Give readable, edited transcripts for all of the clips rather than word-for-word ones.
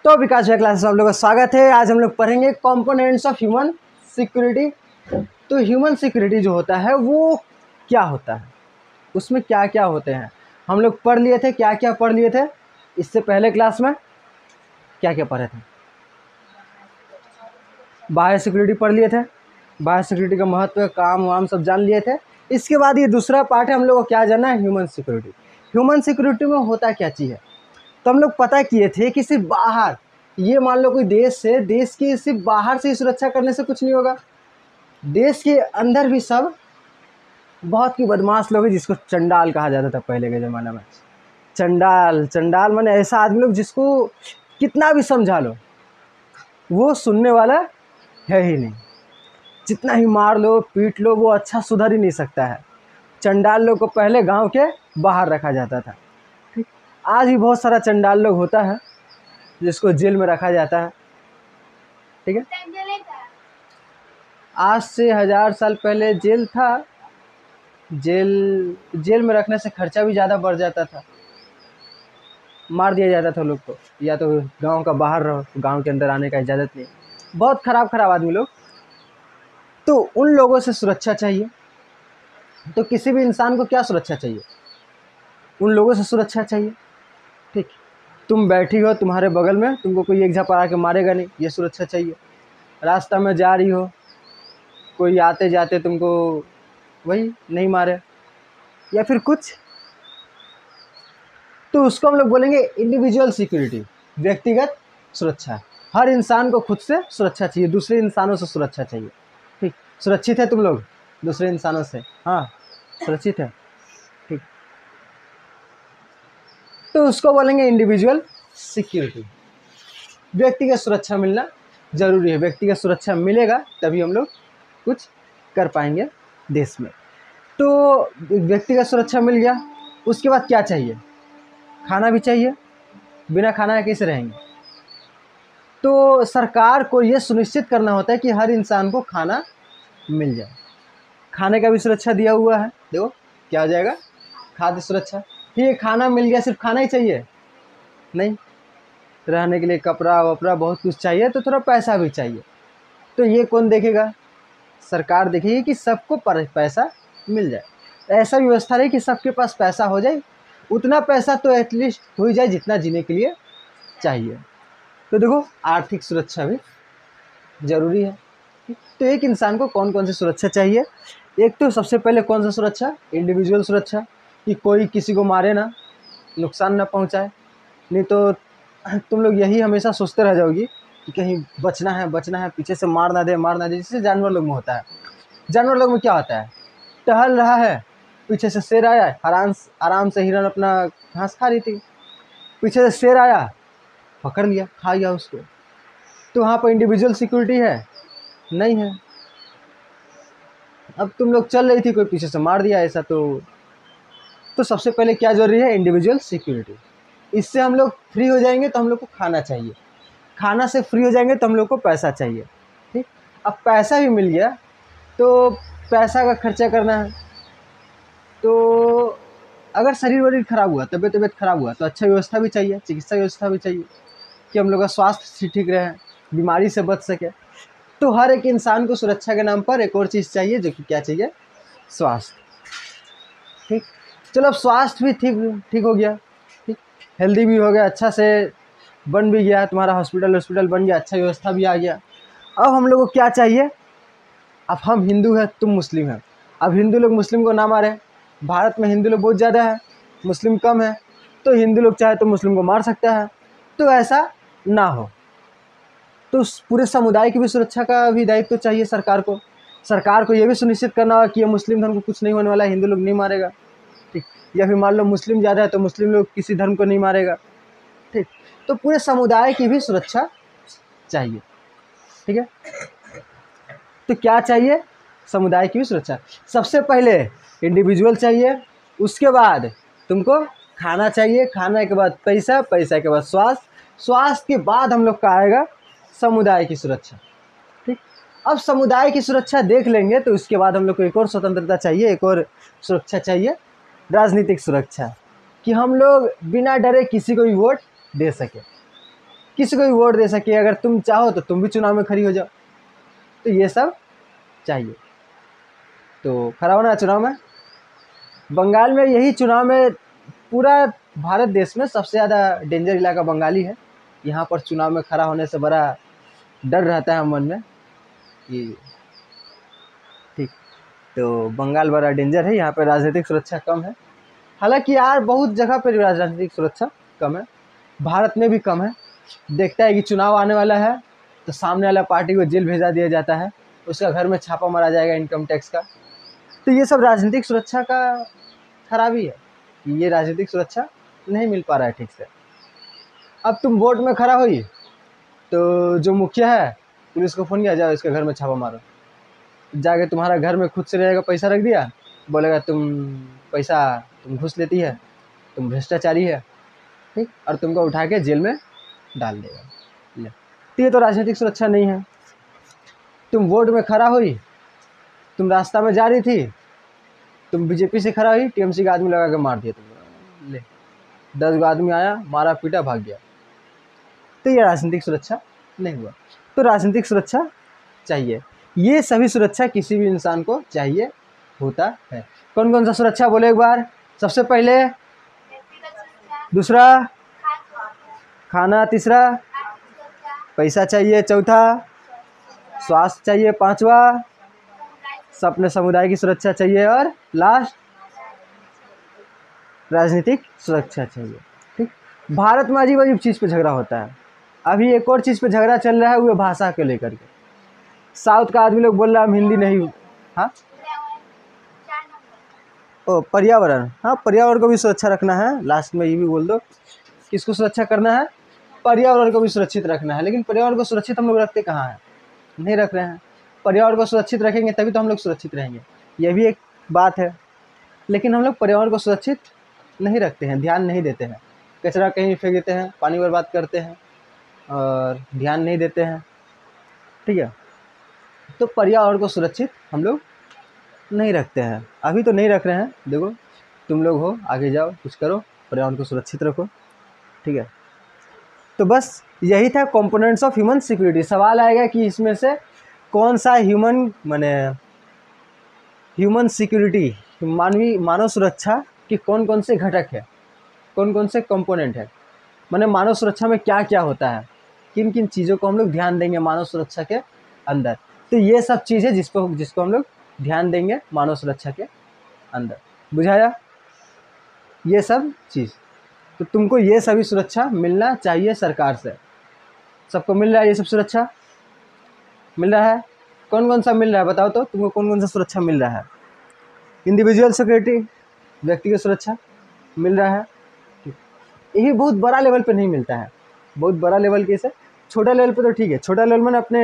तो विकास भैया क्लासेस में आप लोगों का स्वागत है। आज हम लोग पढ़ेंगे कंपोनेंट्स ऑफ ह्यूमन सिक्योरिटी। तो ह्यूमन सिक्योरिटी जो होता है वो क्या होता है, उसमें क्या क्या होते हैं हम लोग पढ़ लिए थे। क्या क्या पढ़ लिए थे इससे पहले क्लास में? क्या क्या पढ़े थे? बाह्य सिक्योरिटी पढ़ लिए थे, बाह्य सिक्योरिटी का महत्व, काम वाम सब जान लिए थे। इसके बाद ये दूसरा पार्ट है, हम लोग को क्या जानना है, ह्यूमन सिक्योरिटी। ह्यूमन सिक्योरिटी में होता क्या चीज़ है, तो हम लोग पता किए थे कि सिर्फ बाहर, ये मान लो कोई देश है, देश की सिर्फ बाहर से ही सुरक्षा करने से कुछ नहीं होगा, देश के अंदर भी सब बहुत की बदमाश लोग हैं जिसको चंडाल कहा जाता था पहले के ज़माने में। चंडाल, चंडाल माने ऐसा आदमी लोग जिसको कितना भी समझा लो वो सुनने वाला है ही नहीं, जितना ही मार लो पीट लो वो अच्छा सुधर ही नहीं सकता है। चंडाल लोग को पहले गांव के बाहर रखा जाता था। ठीक, आज भी बहुत सारा चंडाल लोग होता है जिसको जेल में रखा जाता है। ठीक है, आज से 1000 साल पहले जेल था। जेल में रखने से खर्चा भी ज़्यादा बढ़ जाता था, मार दिया जाता था लोग को, या तो गांव का बाहर रहो, गांव के अंदर आने का इजाज़त नहीं। बहुत खराब आदमी लोग, तो उन लोगों से सुरक्षा चाहिए। तो किसी भी इंसान को क्या सुरक्षा चाहिए, उन लोगों से सुरक्षा चाहिए। ठीक, तुम बैठी हो, तुम्हारे बगल में तुमको कोई एक झपड़ा के मारेगा नहीं, ये सुरक्षा चाहिए। रास्ता में जा रही हो, कोई आते जाते तुमको वही नहीं मारे या फिर कुछ, तो उसको हम लोग बोलेंगे इंडिविजुअल सिक्योरिटी, व्यक्तिगत सुरक्षा। हर इंसान को खुद से सुरक्षा चाहिए, दूसरे इंसानों से सुरक्षा चाहिए। ठीक, सुरक्षित है तुम लोग दूसरे इंसानों से? हाँ, सुरक्षित है। ठीक, तो उसको बोलेंगे इंडिविजुअल सिक्योरिटी। व्यक्तिगत सुरक्षा मिलना ज़रूरी है, व्यक्तिगत सुरक्षा मिलेगा तभी हम लोग कुछ कर पाएंगे देश में। तो व्यक्तिगत सुरक्षा मिल गया, उसके बाद क्या चाहिए? खाना भी चाहिए, बिना खाना कैसे रहेंगे? तो सरकार को ये सुनिश्चित करना होता है कि हर इंसान को खाना मिल जाए। खाने का भी सुरक्षा दिया हुआ है, देखो क्या हो जाएगा, खाद्य सुरक्षा। ठीक, खाना मिल गया, सिर्फ खाना ही चाहिए नहीं, रहने के लिए कपड़ा वपड़ा बहुत कुछ चाहिए, तो थोड़ा पैसा भी चाहिए। तो ये कौन देखेगा? सरकार देखेगी कि सबको पैसा मिल जाए। ऐसा व्यवस्था रहे कि सबके पास पैसा हो जाए, उतना पैसा तो एटलीस्ट हो ही जाए जितना जीने के लिए चाहिए। तो देखो आर्थिक सुरक्षा भी ज़रूरी है। तो एक इंसान को कौन कौन सी सुरक्षा चाहिए? एक तो सबसे पहले कौन सा सुरक्षा, इंडिविजुअल सुरक्षा, कि कोई किसी को मारे ना, नुकसान ना पहुंचाए। नहीं तो तुम लोग यही हमेशा सोचते रह जाओगी कि कहीं बचना है, पीछे से मार ना दे, जैसे जानवर लोग में होता है। जानवर लोग में क्या होता है, टहल रहा है, पीछे से शेर आया, आराम से हिरन अपना घास खा रही थी, पीछे से शेर आया, पकड़ लिया, खा गया उसको। तो वहाँ पर इंडिविजुअल सिक्योरिटी है? नहीं है। अब तुम लोग चल रही थी, कोई पीछे से मार दिया ऐसा, तो सबसे पहले क्या जरूरी है, इंडिविजुअल सिक्योरिटी। इससे हम लोग फ्री हो जाएंगे तो हम लोग को खाना चाहिए, खाना से फ्री हो जाएंगे तो हम लोग को पैसा चाहिए। ठीक, अब पैसा भी मिल गया तो पैसा का खर्चा करना है। तो अगर शरीर वरीर खराब हुआ, तबीयत खराब हुआ, तो अच्छा व्यवस्था भी चाहिए, चिकित्सा व्यवस्था भी चाहिए कि हम लोग का स्वास्थ्य ठीक रहे, बीमारी से बच सके। तो हर एक इंसान को सुरक्षा के नाम पर एक और चीज़ चाहिए, जो कि क्या चाहिए, स्वास्थ्य। ठीक, चलो अब स्वास्थ्य भी ठीक हो गया, ठीक, हेल्दी भी हो गया, अच्छा से बन भी गया, तुम्हारा हॉस्पिटल बन गया, अच्छा व्यवस्था भी आ गया। अब हम लोग को क्या चाहिए? अब हम हिंदू हैं, तुम मुस्लिम हैं, अब हिंदू लोग मुस्लिम को ना मारे। भारत में हिंदू लोग बहुत ज़्यादा है, मुस्लिम कम है, तो हिंदू लोग चाहे तो मुस्लिम को मार सकता है। तो ऐसा ना हो, तो उस पूरे समुदाय की भी सुरक्षा का भी दायित्व चाहिए सरकार को। सरकार को ये भी सुनिश्चित करना होगा कि ये मुस्लिम धर्म को कुछ नहीं होने वाला है, हिंदू लोग नहीं मारेगा। ठीक, या फिर मान लो मुस्लिम ज़्यादा है तो मुस्लिम लोग किसी धर्म को नहीं मारेगा। ठीक, तो पूरे समुदाय की भी सुरक्षा चाहिए। ठीक है, तो क्या चाहिए, समुदाय की भी सुरक्षा। सबसे पहले इंडिविजुअल चाहिए, उसके बाद तुमको खाना चाहिए, खाना के बाद पैसा, पैसा के बाद स्वास्थ्य, स्वास्थ्य के बाद हम लोग का आएगा समुदाय की सुरक्षा। ठीक, अब समुदाय की सुरक्षा देख लेंगे तो उसके बाद हम लोग को एक और स्वतंत्रता चाहिए, एक और सुरक्षा चाहिए, राजनीतिक सुरक्षा, कि हम लोग बिना डरे किसी को भी वोट दे सके, किसी को भी वोट दे सके, अगर तुम चाहो तो तुम भी चुनाव में खड़ी हो जाओ। तो ये सब चाहिए। तो खड़ा होना है चुनाव में। बंगाल में यही चुनाव में पूरा भारत देश में सबसे ज़्यादा डेंजर इलाका बंगाली है। यहाँ पर चुनाव में खड़ा होने से बड़ा डर रहता है मन में कि ठीक। तो बंगाल बड़ा डेंजर है, यहाँ पर राजनीतिक सुरक्षा कम है। हालांकि यार बहुत जगह पर राजनीतिक सुरक्षा कम है, भारत में भी कम है। देखता है कि चुनाव आने वाला है तो सामने वाला पार्टी को जेल भेजा दिया जाता है, उसका घर में छापा मारा जाएगा इनकम टैक्स का। तो ये सब राजनीतिक सुरक्षा का खराबी है कि ये राजनीतिक सुरक्षा नहीं मिल पा रहा है ठीक से। अब तुम वोट में खड़ा हुई तो जो मुखिया है पुलिस को फ़ोन किया, जाओ इसके घर में छापा मारो। जाके तुम्हारा घर में खुद से रहेगा, पैसा रख दिया, बोलेगा तुम घूस लेती है, तुम भ्रष्टाचारी है, ठीक, और तुमको उठा के जेल में डाल देगा। ले, तो ये तो राजनीतिक सुरक्षा नहीं है। तुम वोट में खड़ा हुई, तुम रास्ता में जा रही थी, तुम बीजेपी से खड़ा हुई, टीएमसी का आदमी लगा के मार दिया तुमको, ले 10 आदमी आया, मारा पीटा, भाग गया। तो ये राजनीतिक सुरक्षा नहीं हुआ। तो राजनीतिक सुरक्षा चाहिए, ये सभी सुरक्षा किसी भी इंसान को चाहिए होता है। कौन कौन सा सुरक्षा बोले एक बार। सबसे पहले, दूसरा खाना, तीसरा पैसा चाहिए, चौथा स्वास्थ्य चाहिए, पांचवा अपने समुदाय की सुरक्षा चाहिए, और लास्ट राजनीतिक सुरक्षा चाहिए। ठीक। भारत में अजीब अजीब चीज़ पे झगड़ा होता है। अभी एक और चीज़ पे झगड़ा चल रहा है, वो भाषा को लेकर के। साउथ का आदमी लोग बोल रहा है हम हिंदी नहीं। हाँ, ओ पर्यावरण, हाँ पर्यावरण को भी सुरक्षा रखना है। लास्ट में ये भी बोल दो, किसको सुरक्षा करना है, पर्यावरण को भी सुरक्षित रखना है। लेकिन पर्यावरण को सुरक्षित हम लोग रखते कहाँ हैं, नहीं रख रहे हैं। पर्यावरण को सुरक्षित रखेंगे तभी तो हम लोग सुरक्षित रहेंगे, यह भी एक बात है। लेकिन हम लोग पर्यावरण को सुरक्षित नहीं रखते हैं, ध्यान नहीं देते हैं, कचरा कहीं फेंक देते हैं, पानी बर्बाद करते हैं और ध्यान नहीं देते हैं। ठीक है, तो पर्यावरण को सुरक्षित हम लोग नहीं रखते हैं, अभी तो नहीं रख रहे हैं। देखो तुम लोग हो, आगे जाओ, कुछ करो, पर्यावरण को सुरक्षित रखो। ठीक है, तो बस यही था कंपोनेंट्स ऑफ ह्यूमन सिक्योरिटी। सवाल आएगा कि इसमें से कौन सा ह्यूमन सिक्योरिटी, मानव सुरक्षा के कौन कौन से घटक है, कौन कौन से कंपोनेंट है, माने मानव सुरक्षा में क्या क्या होता है, किन किन चीज़ों को हम लोग ध्यान देंगे मानव सुरक्षा के अंदर। तो ये सब चीज़ें जिसको हम लोग ध्यान देंगे मानव सुरक्षा के अंदर। बुझाया ये सब चीज़। तो तुमको ये सभी सुरक्षा मिलना चाहिए सरकार से। सबको मिल रहा है ये सब सुरक्षा, मिल रहा है। कौन कौन सा मिल रहा है बताओ तो, तुमको कौन कौन सा सुरक्षा मिल रहा है। इंडिविजुअल सिक्योरिटी, व्यक्तिगत सुरक्षा मिल रहा है। ये बहुत बड़ा लेवल पे नहीं मिलता है, बहुत बड़ा लेवल कैसे, छोटा लेवल पे तो ठीक है, छोटा लेवल में अपने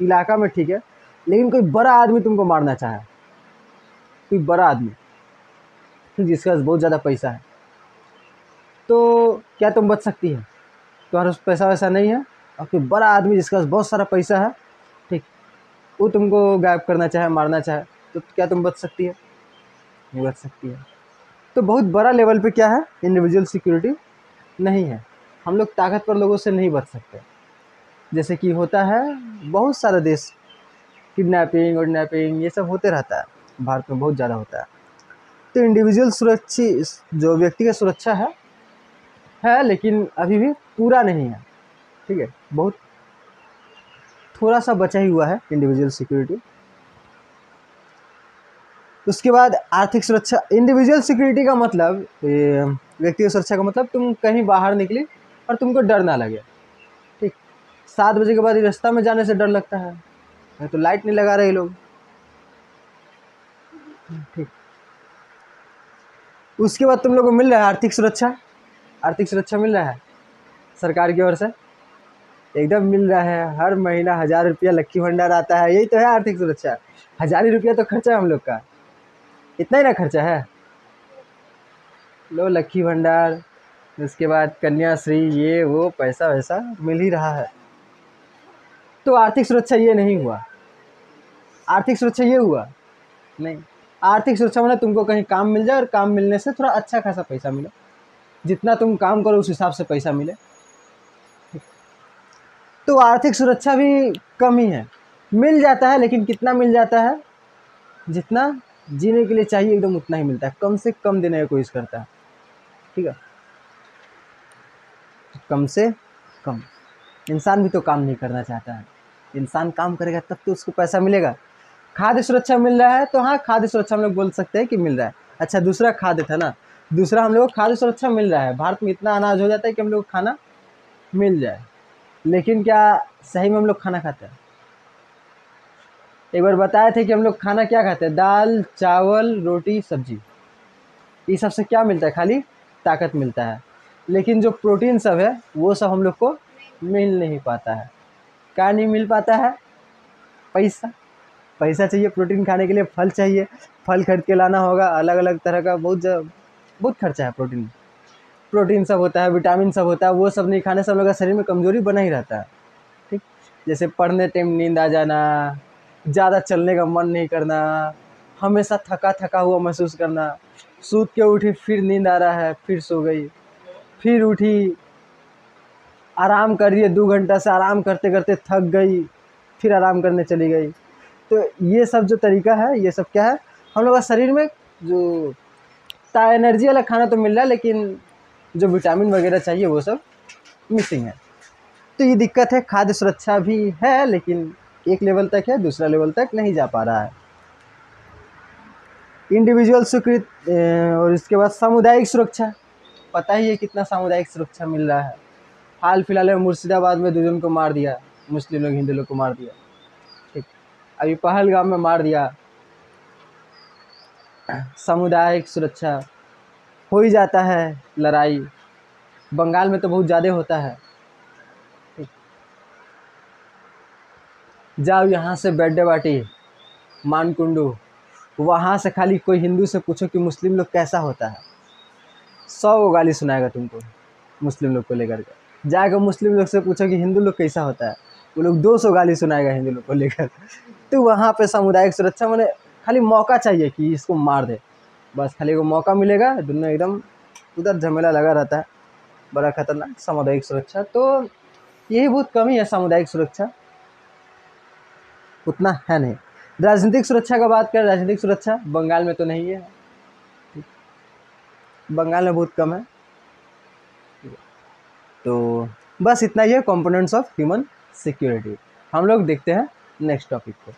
इलाका में ठीक है। लेकिन कोई बड़ा आदमी तुमको मारना चाहे, कोई बड़ा आदमी जिसके पास बहुत ज़्यादा पैसा है, तो क्या तुम बच सकती है। तुम्हारे पास पैसा वैसा नहीं है और कोई बड़ा आदमी जिसके पास बहुत सारा पैसा है, ठीक, वो तुमको गायब करना चाहे, मारना चाहे, तो क्या तुम बच सकती है, नहीं बच सकती है। तो बहुत बड़ा लेवल पे क्या है, इंडिविजुअल सिक्योरिटी नहीं है। हम लोग ताकतवर लोगों से नहीं बच सकते, जैसे कि होता है बहुत सारे देश, किडनैपिंग ये सब होते रहता है, भारत में बहुत ज़्यादा होता है। तो इंडिविजुअल सुरक्षित जो व्यक्तिगत सुरक्षा है लेकिन अभी भी पूरा नहीं है। ठीक है, बहुत थोड़ा सा बचा ही हुआ है इंडिविजुअल सिक्योरिटी। उसके बाद आर्थिक सुरक्षा। इंडिविजुअल सिक्योरिटी का मतलब, व्यक्तिगत सुरक्षा का मतलब, तुम कहीं बाहर निकली और तुमको डर ना लगे। ठीक, 7 बजे के बाद रास्ता में जाने से डर लगता है, तो लाइट नहीं लगा रहे लोग। ठीक, उसके बाद तुम लोग को मिल रहा है आर्थिक सुरक्षा। आर्थिक सुरक्षा मिल रहा है सरकार की ओर से, एकदम मिल रहा है। हर महीना 1000 रुपया लक्की भंडार आता है, यही तो है आर्थिक सुरक्षा। 1000 रुपया तो खर्चा है हम लोग का, इतना ही ना खर्चा है। लो लक्की भंडार, उसके बाद कन्याश्री, ये वो पैसा वैसा मिल ही रहा है। तो आर्थिक सुरक्षा ये नहीं हुआ। आर्थिक सुरक्षा ये हुआ नहीं। आर्थिक सुरक्षा मतलब तुमको कहीं काम मिल जाए और काम मिलने से थोड़ा अच्छा खासा पैसा मिले, जितना तुम काम करो उस हिसाब से पैसा मिले। तो आर्थिक सुरक्षा भी कम ही है, मिल जाता है लेकिन कितना मिल जाता है, जितना जीने के लिए चाहिए एकदम उतना ही मिलता है, कम से कम देने की कोशिश करता है, ठीक है। कम से कम, इंसान भी तो काम नहीं करना चाहता है, इंसान काम करेगा तब तो उसको पैसा मिलेगा। खाद्य सुरक्षा मिल रहा है, तो हाँ खाद्य सुरक्षा हम लोग बोल सकते हैं कि मिल रहा है। अच्छा दूसरा खाद्य था ना, दूसरा हम लोग को खाद्य सुरक्षा मिल रहा है, भारत में इतना अनाज हो जाता है कि हम लोग को खाना मिल जाए, लेकिन क्या सही में हम लोग खाना खाते हैं? एक बार बताए थे कि हम लोग खाना क्या खाते हैं, दाल चावल रोटी सब्जी, ये सबसे क्या मिलता है, खाली ताकत मिलता है, लेकिन जो प्रोटीन सब है वो सब हम लोग को मिल नहीं पाता है। क्या नहीं मिल पाता है? पैसा, पैसा चाहिए प्रोटीन खाने के लिए, फल चाहिए, फल खरीद के लाना होगा, अलग अलग तरह का बहुत खर्चा है प्रोटीन, प्रोटीन सब होता है, विटामिन सब होता है, वो सब नहीं खाने से हम लोग का शरीर में कमजोरी बना ही रहता है, ठीक। जैसे पढ़ने टाइम नींद आ जाना, ज़्यादा चलने का मन नहीं करना, हमेशा थका थका हुआ महसूस करना, सूत के उठी फिर नींद आ रहा है फिर सो गई, फिर उठी आराम कर रही है 2 घंटा से, आराम करते करते थक गई फिर आराम करने चली गई। तो ये सब जो तरीका है ये सब क्या है, हम लोग का शरीर में जो एनर्जी वाला खाना तो मिल रहा है लेकिन जो विटामिन वगैरह चाहिए वो सब मिसिंग है। तो ये दिक्कत है, खाद्य सुरक्षा भी है लेकिन एक लेवल तक है, दूसरा लेवल तक नहीं जा पा रहा है। इंडिविजुअल स्वीकृत और इसके बाद सामुदायिक सुरक्षा, पता ही है कितना सामुदायिक सुरक्षा मिल रहा है। हाल फिलहाल में मुर्शिदाबाद में 2 जन को मार दिया, मुस्लिम लोग हिंदू लोग को मार दिया, ठीक। अभी पहलगाम में मार दिया। सामुदायिक सुरक्षा हो ही जाता है, लड़ाई बंगाल में तो बहुत ज़्यादा होता है, ठीक। जाओ यहाँ से बेड्डे बाटी मानकुंडू, वहाँ से खाली कोई हिंदू से पूछो कि मुस्लिम लोग कैसा होता है, 100 गाली सुनाएगा तुमको मुस्लिम लोग को लेकर के। जाकर मुस्लिम लोग से पूछो कि हिंदू लोग कैसा होता है, वो लोग 200 गाली सुनाएगा हिंदू लोग को लेकर। तो वहाँ पे सामुदायिक सुरक्षा मैंने खाली मौका चाहिए कि इसको मार दे, बस खाली वो मौका मिलेगा, दुनिया एकदम उधर झमेला लगा रहता है, बड़ा खतरनाक सामुदायिक सुरक्षा। तो यही बहुत कमी है, सामुदायिक सुरक्षा उतना है नहीं। राजनीतिक सुरक्षा का बात करें, राजनीतिक सुरक्षा बंगाल में तो नहीं है, बंगाल में बहुत कम है। तो बस इतना ही है कंपोनेंट्स ऑफ ह्यूमन सिक्योरिटी। हम लोग देखते हैं नेक्स्ट टॉपिक को।